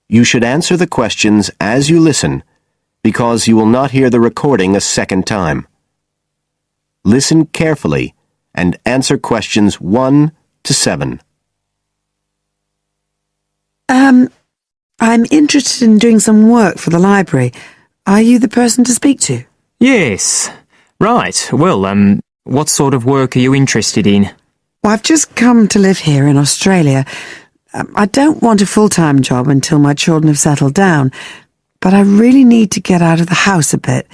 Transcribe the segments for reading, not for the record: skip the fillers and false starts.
You should answer the questions as you listen, because you will not hear the recording a second time. Listen carefully and answer questions 1 to 7. I'm interested in doing some work for the library. Are you the person to speak to? Yes. Right. Well, what sort of work are you interested in? Well, I've just come to live here in Australia. I don't want a full-time job until my children have settled down, but I really need to get out of the house a bit.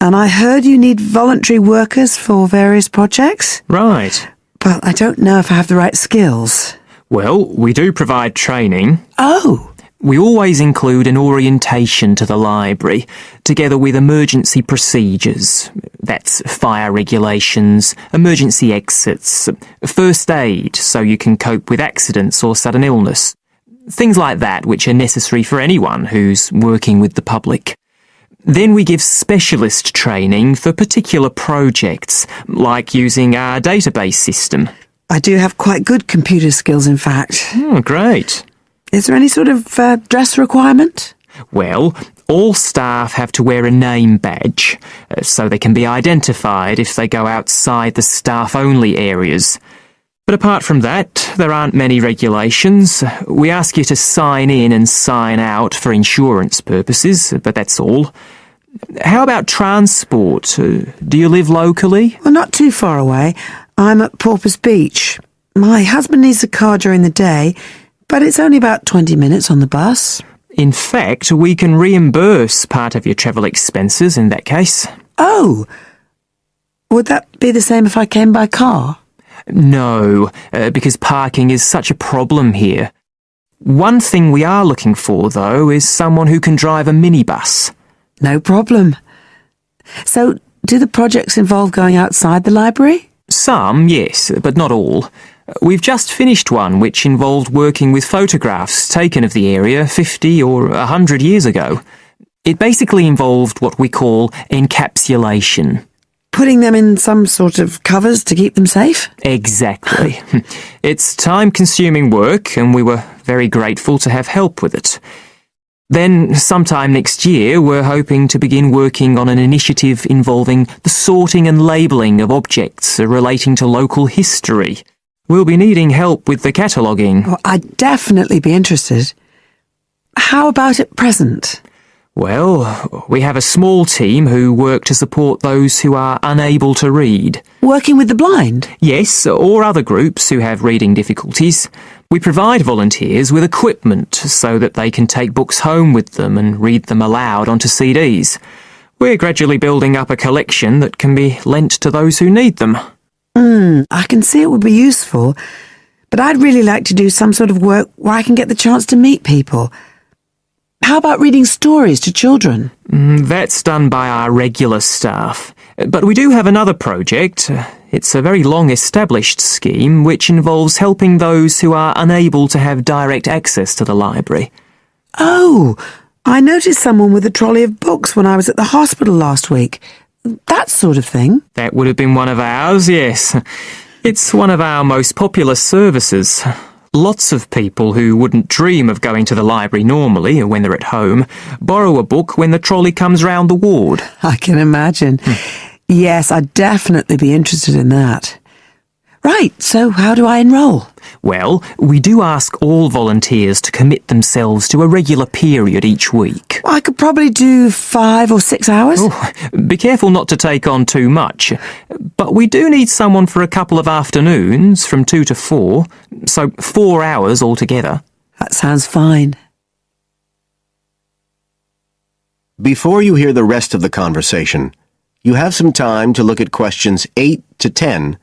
And I heard you need voluntary workers for various projects. Right. But I don't know if I have the right skills. Well, we do provide training. Oh! We always include an orientation to the library, together with emergency procedures. That's fire regulations, emergency exits, first aid so you can cope with accidents or sudden illness. Things like that which are necessary for anyone who's working with the public. Then we give specialist training for particular projects, like using our database system. I do have quite good computer skills, in fact. Oh, great. Is there any sort of dress requirement? Well, all staff have to wear a name badge, so they can be identified if they go outside the staff-only areas. But apart from that, there aren't many regulations. We ask you to sign in and sign out for insurance purposes, but that's all. How about transport? Do you live locally? Well, not too far away. I'm at Porpoise Beach. My husband needs a car during the day, but it's only about 20 minutes on the bus. In fact, we can reimburse part of your travel expenses in that case. Oh! Would that be the same if I came by car? No, because parking is such a problem here. One thing we are looking for, though, is someone who can drive a minibus. No problem. So, do the projects involve going outside the library? Some, yes, but not all. We've just finished one which involved working with photographs taken of the area 50 or 100 years ago. It basically involved what we call encapsulation. Putting them in some sort of covers to keep them safe? Exactly. It's time-consuming work, and we were very grateful to have help with it. Then, sometime next year, we're hoping to begin working on an initiative involving the sorting and labelling of objects relating to local history. We'll be needing help with the cataloguing. Well, I'd definitely be interested. How about at present? Well, we have a small team who work to support those who are unable to read. Working with the blind? Yes, or other groups who have reading difficulties. We provide volunteers with equipment so that they can take books home with them and read them aloud onto CDs. We're gradually building up a collection that can be lent to those who need them. I can see it would be useful, but I'd really like to do some sort of work where I can get the chance to meet people. How about reading stories to children? That's done by our regular staff. But we do have another project. It's a very long-established scheme which involves helping those who are unable to have direct access to the library. Oh, I noticed someone with a trolley of books when I was at the hospital last week. That sort of thing. That would have been one of ours, yes. It's one of our most popular services. Lots of people who wouldn't dream of going to the library normally, when they're at home, borrow a book when the trolley comes round the ward. I can imagine. Yes, I'd definitely be interested in that. Right, so how do I enrol? Well, we do ask all volunteers to commit themselves to a regular period each week. I could probably do 5 or 6 hours. Oh, be careful not to take on too much. But we do need someone for a couple of afternoons, from 2 to 4, so 4 hours altogether. That sounds fine. Before you hear the rest of the conversation, you have some time to look at questions 8 to 10.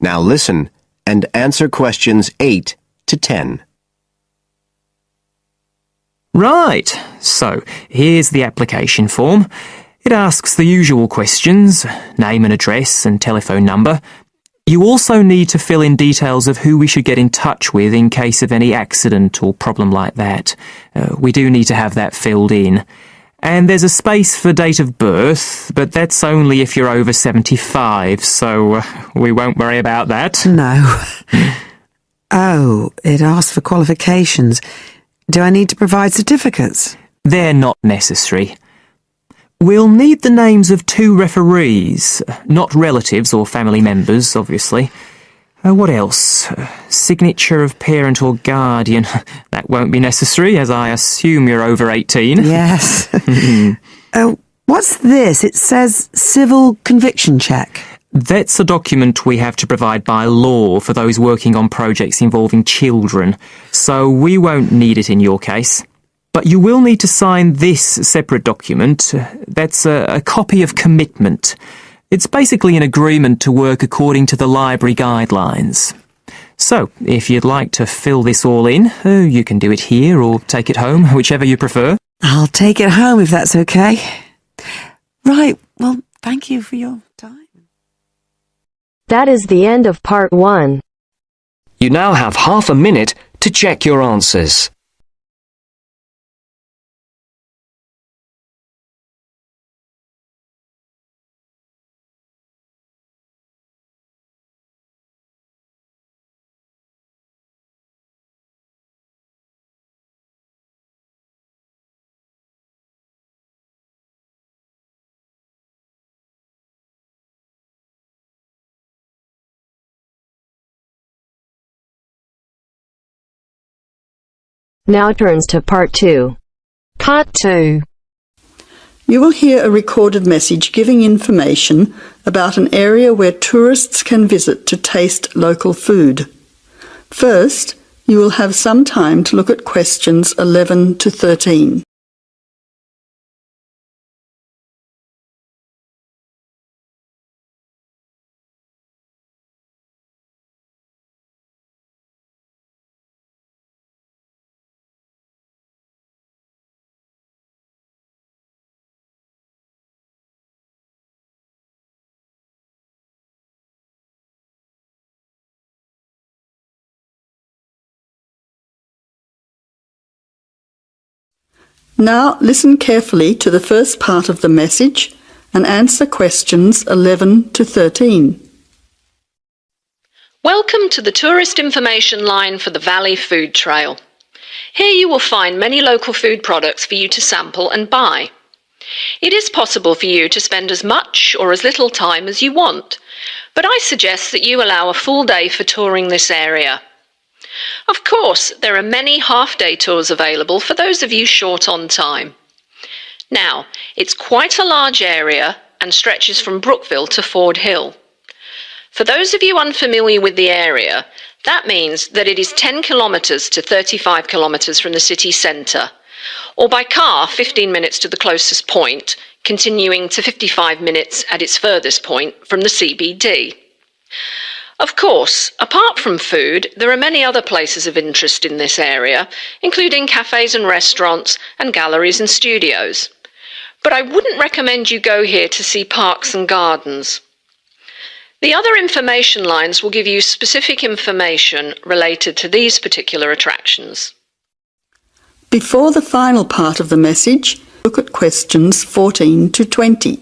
Now listen and answer questions 8 to 10. Right, so here's the application form. It asks the usual questions, name and address and telephone number. You also need to fill in details of who we should get in touch with in case of any accident or problem like that. We do need to have that filled in. And there's a space for date of birth, but that's only if you're over 75, so we won't worry about that. No. Oh, it asks for qualifications. Do I need to provide certificates? They're not necessary. We'll need the names of 2 referees, not relatives or family members, obviously. What else? Signature of parent or guardian. That won't be necessary, as I assume you're over 18. Yes. Oh, what's this? It says civil conviction check. That's a document we have to provide by law for those working on projects involving children, so we won't need it in your case. But you will need to sign this separate document. That's a copy of commitment. It's basically an agreement to work according to the library guidelines. So, if you'd like to fill this all in, you can do it here or take it home, whichever you prefer. I'll take it home if that's okay. Right, well, thank you for your time. That is the end of part 1. You now have half a minute to check your answers. Now turns to part 2. Part 2. You will hear a recorded message giving information about an area where tourists can visit to taste local food. First, you will have some time to look at questions 11 to 13. Now listen carefully to the first part of the message and answer questions 11 to 13. Welcome to the tourist information line for the Valley Food Trail. Here you will find many local food products for you to sample and buy. It is possible for you to spend as much or as little time as you want, but I suggest that you allow a full day for touring this area. Of course, there are many half-day tours available for those of you short on time. Now, it's quite a large area and stretches from Brookville to Ford Hill. For those of you unfamiliar with the area, that means that it is 10 kilometres to 35 kilometres from the city centre, or by car 15 minutes to the closest point, continuing to 55 minutes at its furthest point from the CBD. Of course, apart from food, there are many other places of interest in this area, including cafes and restaurants and galleries and studios. But I wouldn't recommend you go here to see parks and gardens. The other information lines will give you specific information related to these particular attractions. Before the final part of the message, look at questions 14 to 20.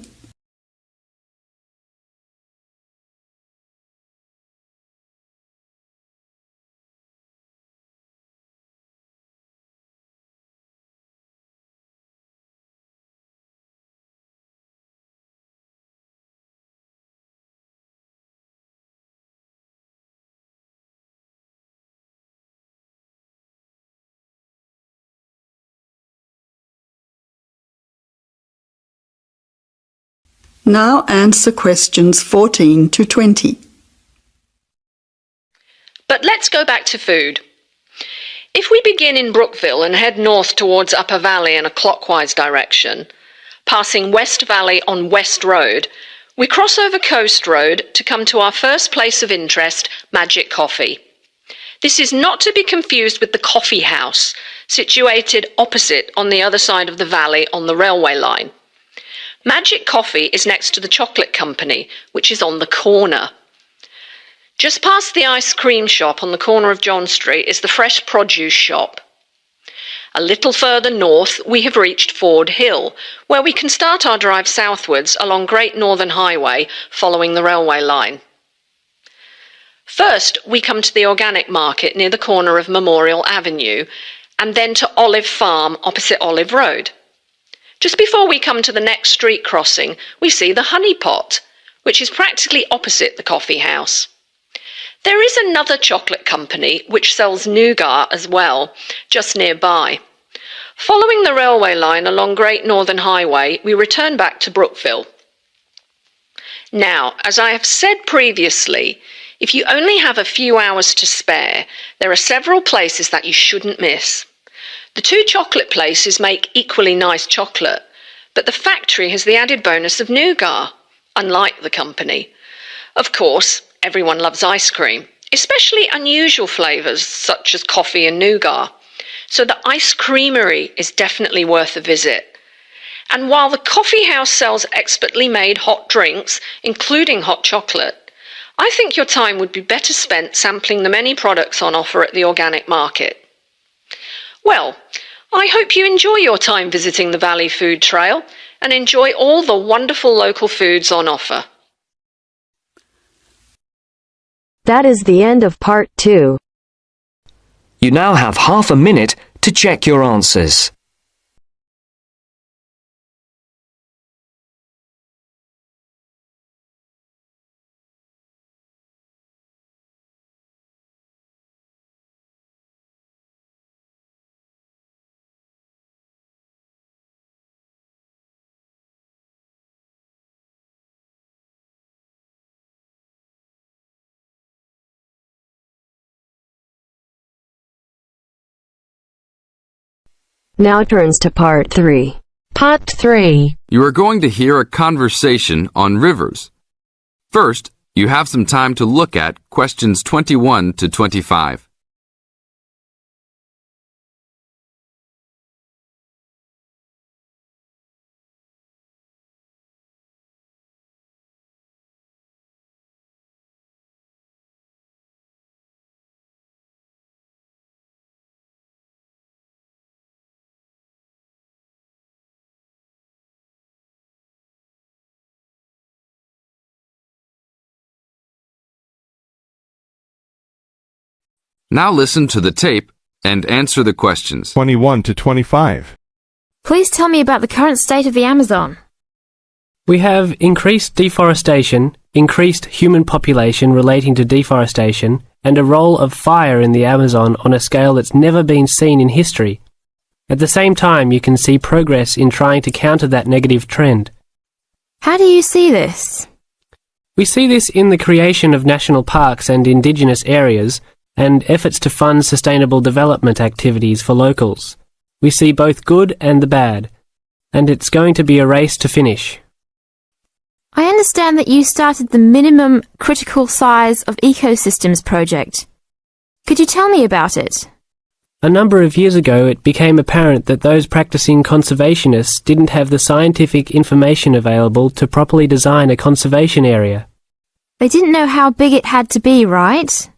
Now answer questions 14 to 20. But let's go back to food. If we begin in Brookville and head north towards Upper Valley in a clockwise direction, passing West Valley on West Road, we cross over Coast Road to come to our first place of interest, Magic Coffee. This is not to be confused with the coffee house, situated opposite on the other side of the valley on the railway line. Magic Coffee is next to the chocolate company, which is on the corner. Just past the ice cream shop on the corner of John Street is the fresh produce shop. A little further north, we have reached Ford Hill, where we can start our drive southwards along Great Northern Highway following the railway line. First, we come to the organic market near the corner of Memorial Avenue, and then to Olive Farm opposite Olive Road. Just before we come to the next street crossing, we see the Honey Pot, which is practically opposite the coffee house. There is another chocolate company which sells nougat as well, just nearby. Following the railway line along Great Northern Highway, we return back to Brookville. Now, as I have said previously, if you only have a few hours to spare, there are several places that you shouldn't miss. The two chocolate places make equally nice chocolate, but the factory has the added bonus of nougat, unlike the company. Of course, everyone loves ice cream, especially unusual flavours such as coffee and nougat, so the ice creamery is definitely worth a visit. And while the coffee house sells expertly made hot drinks, including hot chocolate, I think your time would be better spent sampling the many products on offer at the organic market. Well, I hope you enjoy your time visiting the Valley Food Trail and enjoy all the wonderful local foods on offer. That is the end of part 2. You now have half a minute to check your answers. Now turns to part 3. Part 3. You are going to hear a conversation on rivers. First, you have some time to look at questions 21 to 25. Now listen to the tape and answer the questions. 21 to 25. Please tell me about the current state of the Amazon. We have increased deforestation, increased human population relating to deforestation, and a role of fire in the Amazon on a scale that's never been seen in history. At the same time, you can see progress in trying to counter that negative trend. How do you see this? We see this in the creation of national parks and indigenous areas, and efforts to fund sustainable development activities for locals. We see both good and the bad, and it's going to be a race to finish. I understand that you started the Minimum Critical Size of Ecosystems project. Could you tell me about it? A number of years ago, it became apparent that those practicing conservationists didn't have the scientific information available to properly design a conservation area. They didn't know how big it had to be, right?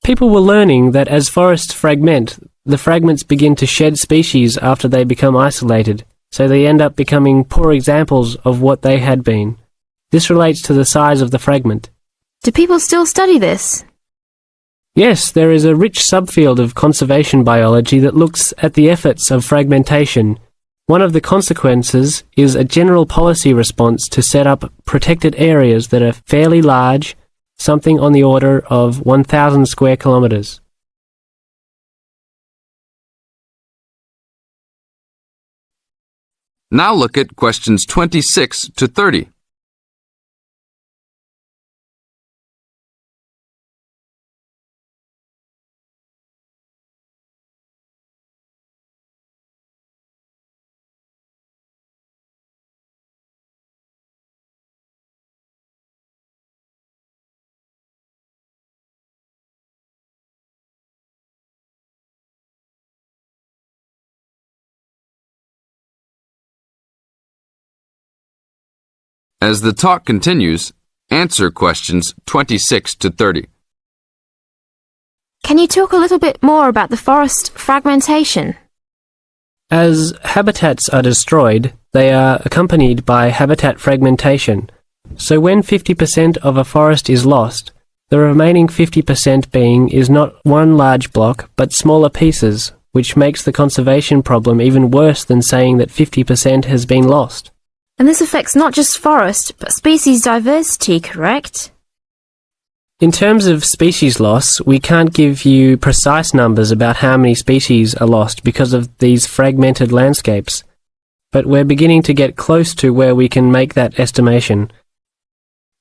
People were learning that as forests fragment, the fragments begin to shed species after they become isolated, so they end up becoming poor examples of what they had been. This relates to the size of the fragment. Do people still study this? Yes, there is a rich subfield of conservation biology that looks at the efforts of fragmentation. One of the consequences is a general policy response to set up protected areas that are fairly large, something on the order of 1,000 square kilometres. Now look at questions 26 to 30. As the talk continues, answer questions 26 to 30. Can you talk a little bit more about the forest fragmentation? As habitats are destroyed, they are accompanied by habitat fragmentation. So when 50% of a forest is lost, the remaining 50% being is not one large block, but smaller pieces, which makes the conservation problem even worse than saying that 50% has been lost. And this affects not just forest, but species diversity, correct? In terms of species loss, we can't give you precise numbers about how many species are lost because of these fragmented landscapes, but we're beginning to get close to where we can make that estimation.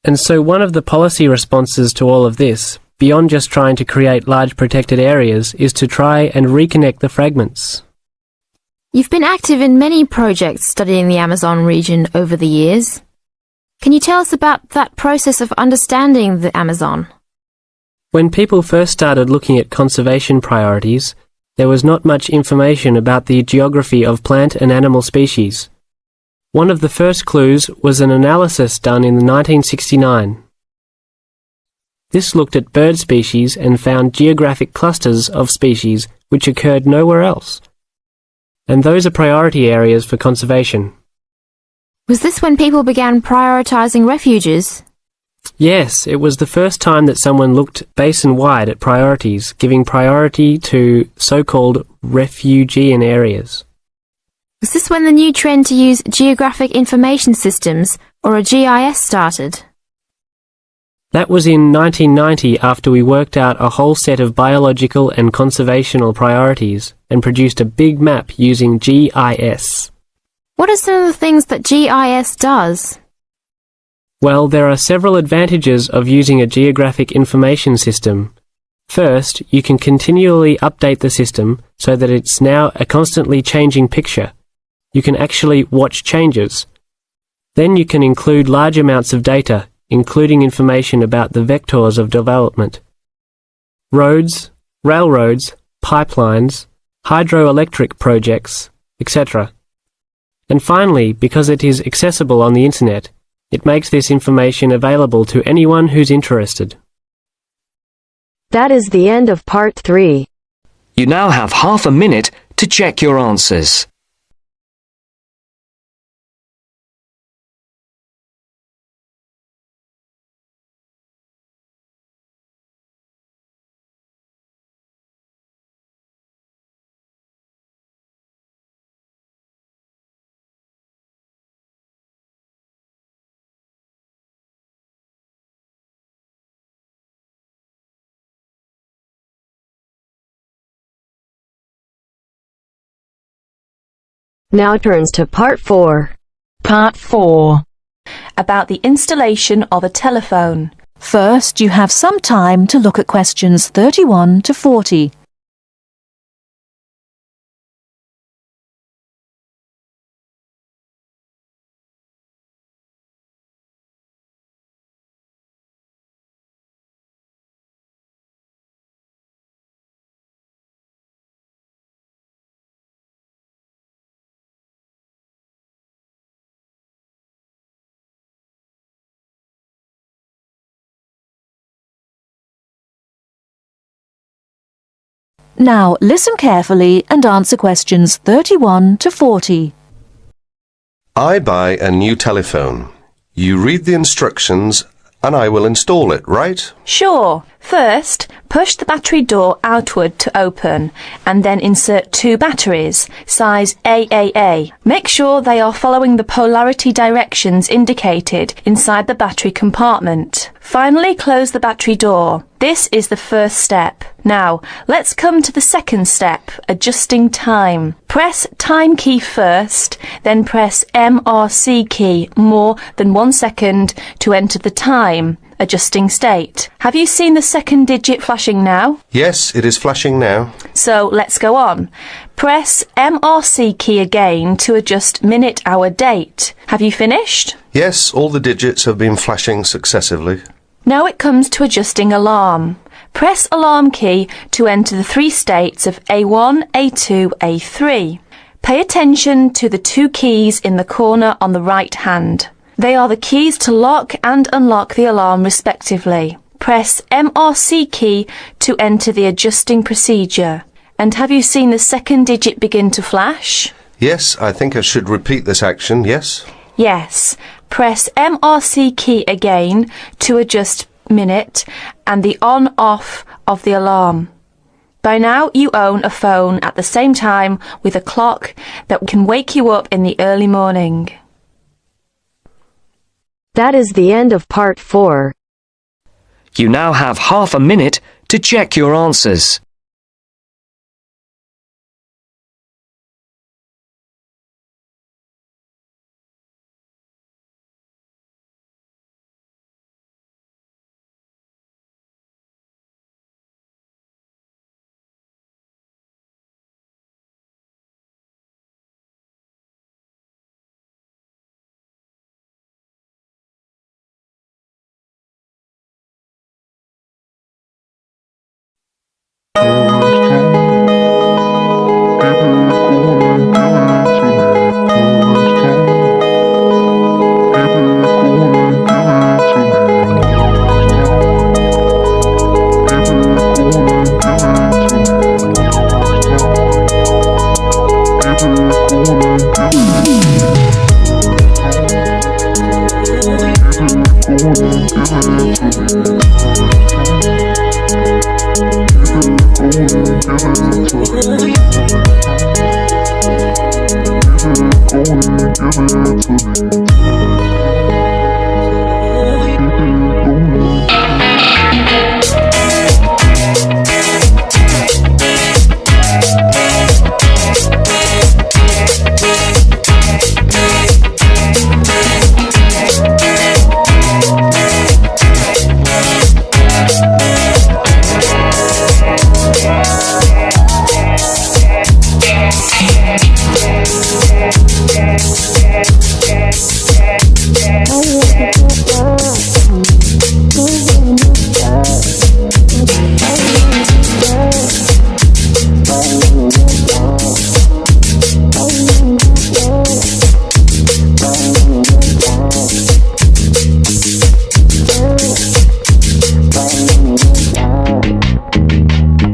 And so one of the policy responses to all of this, beyond just trying to create large protected areas, is to try and reconnect the fragments. You've been active in many projects studying the Amazon region over the years. Can you tell us about that process of understanding the Amazon? When people first started looking at conservation priorities, there was not much information about the geography of plant and animal species. One of the first clues was an analysis done in 1969. This looked at bird species and found geographic clusters of species which occurred nowhere else. And those are priority areas for conservation. Was this when people began prioritizing refuges? Yes, it was the first time that someone looked basin-wide at priorities, giving priority to so-called refugean areas. Was this when the new trend to use geographic information systems, or a GIS, started? That was in 1990 after we worked out a whole set of biological and conservational priorities and produced a big map using GIS. What are some of the things that GIS does? Well, there are several advantages of using a geographic information system. First, you can continually update the system so that it's now a constantly changing picture. You can actually watch changes. Then you can include large amounts of data, including information about the vectors of development. Roads, railroads, pipelines, hydroelectric projects, etc. And finally, because it is accessible on the internet, it makes this information available to anyone who's interested. That is the end of part 3. You now have half a minute to check your answers. Now turns to part 4. Part 4. About the installation of a telephone. First, you have some time to look at questions 31 to 40. Now listen carefully and answer questions 31 to 40. I buy a new telephone. You read the instructions and I will install it, right? Sure. First, push the battery door outward to open and then insert 2 batteries, size AAA. Make sure they are following the polarity directions indicated inside the battery compartment. Finally, close the battery door. This is the first step. Now, let's come to the second step, adjusting time. Press time key first, then press MRC key more than 1 second to enter the time, adjusting state. Have you seen the second digit flashing now? Yes, it is flashing now. So let's go on. Press MRC key again to adjust minute, hour, date. Have you finished? Yes, all the digits have been flashing successively. Now it comes to adjusting alarm. Press alarm key to enter the 3 states of A1, A2, A3. Pay attention to the 2 keys in the corner on the right hand. They are the keys to lock and unlock the alarm respectively. Press MRC key to enter the adjusting procedure. And have you seen the second digit begin to flash? Yes, I think I should repeat this action, yes? Yes. Press MRC key again to adjust minute and the on-off of the alarm. By now you own a phone at the same time with a clock that can wake you up in the early morning. That is the end of part 4. You now have half a minute to check your answers. Give it to me.